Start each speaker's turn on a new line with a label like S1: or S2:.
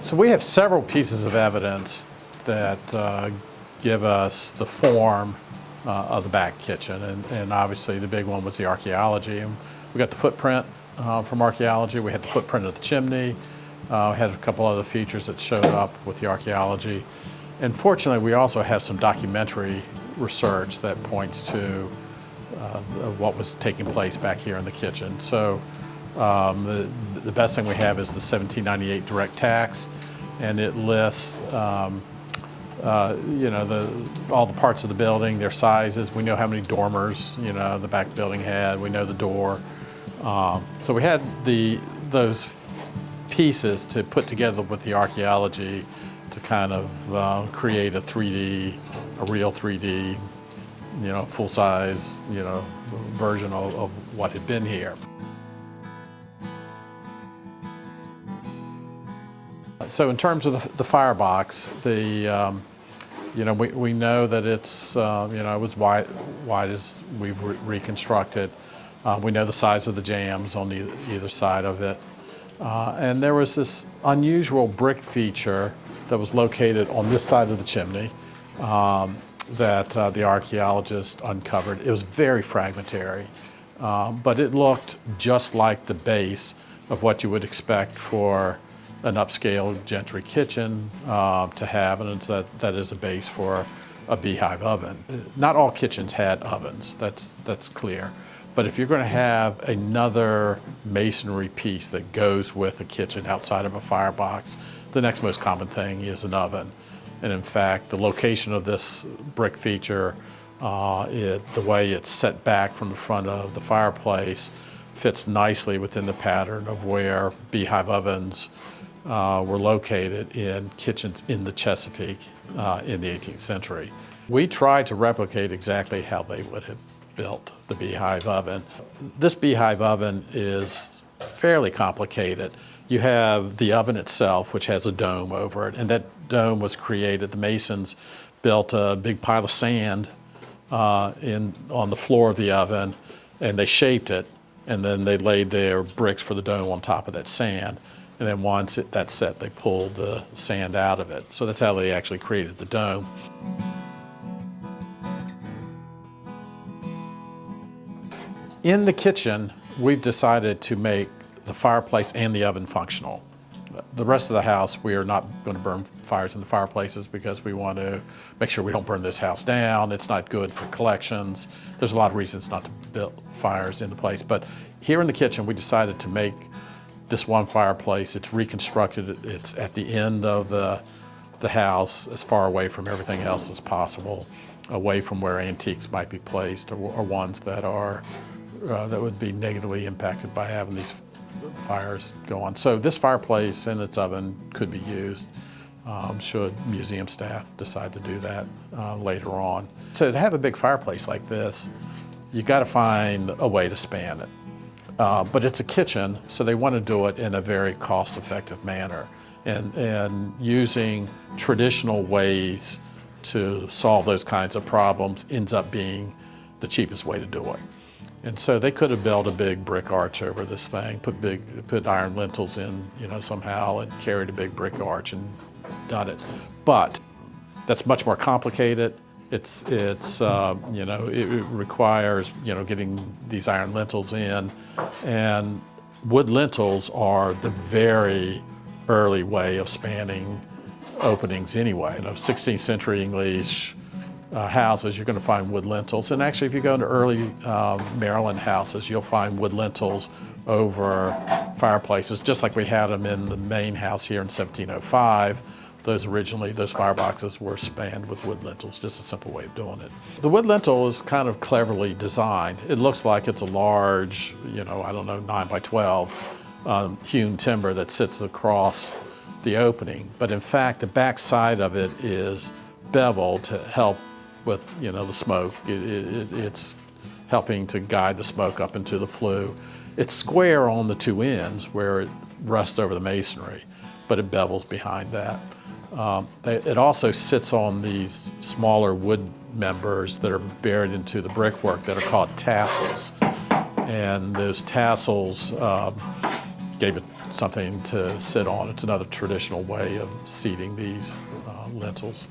S1: So we have several pieces of evidence that give us the form of the back kitchen, and obviously the big one was the archaeology. And we got the footprint from archaeology. We had the footprint of the chimney. We had a couple other features that showed up with the archaeology. And fortunately, we also have some documentary research that points to what was taking place back here in the kitchen. So the best thing we have is the 1798 direct tax, and it lists you know, all the parts of the building, their sizes. We know how many dormers, you know, the back building had. We know the door. So we had those pieces to put together with the archaeology to kind of create a 3D, a real 3D, you know, full-size, you know, version of what had been here. So in terms of the firebox, you know, we know that it's, you know, it was wide as we've reconstructed. We know the size of the jambs on either side of it. And there was this unusual brick feature that was located on this side of the chimney that the archaeologist uncovered. It was very fragmentary, but it looked just like the base of what you would expect for an upscale gentry kitchen to have, and that is a base for a Beehive oven. Not all kitchens had ovens, that's clear. But if you're going to have another masonry piece that goes with a kitchen outside of a firebox, the next most common thing is an oven. And in fact, the location of this brick feature, the way it's set back from the front of the fireplace, fits nicely within the pattern of where Beehive ovens were located in kitchens in the Chesapeake in the 18th century. We tried to replicate exactly how they would have built the Beehive oven. This Beehive oven is fairly complicated. You have the oven itself, which has a dome over it, and that dome was created. The masons built a big pile of sand on the floor of the oven, and they shaped it, and then they laid their bricks for the dome on top of that sand. And then once that's set, they pulled the sand out of it. So that's how they actually created the dome. In the kitchen, we've decided to make the fireplace and the oven functional. The rest of the house, we are not going to burn fires in the fireplaces because we want to make sure we don't burn this house down. It's not good for collections. There's a lot of reasons not to build fires in the place. But here in the kitchen, we decided to make this one fireplace. It's reconstructed. It's at the end of the house, as far away from everything else as possible, away from where antiques might be placed or ones that are that would be negatively impacted by having these fires go on. So this fireplace and its oven could be used should museum staff decide to do that later on. So to have a big fireplace like this, you got to find a way to span it. But it's a kitchen, so they want to do it in a very cost-effective manner. And using traditional ways to solve those kinds of problems ends up being the cheapest way to do it. And so they could have built a big brick arch over this thing, put iron lintels in, you know, somehow, and carried a big brick arch and done it. But that's much more complicated. It's you know, it requires, you know, getting these iron lintels in, and wood lintels are the very early way of spanning openings anyway. You know, 16th century English houses, you're going to find wood lintels. And actually, if you go into early Maryland houses, you'll find wood lintels over fireplaces, just like we had them in the main house here in 1705. Those fireboxes were spanned with wood lintels, just a simple way of doing it. The wood lintel is kind of cleverly designed. It looks like it's a large, you know, I don't know, 9 by 12 hewn timber that sits across the opening. But in fact, the back side of it is beveled to help with, you know, the smoke. It's helping to guide the smoke up into the flue. It's square on the two ends where it rests over the masonry, but it bevels behind that. It also sits on these smaller wood members that are buried into the brickwork that are called tassels. And those tassels gave it something to sit on. It's another traditional way of seating these lintels.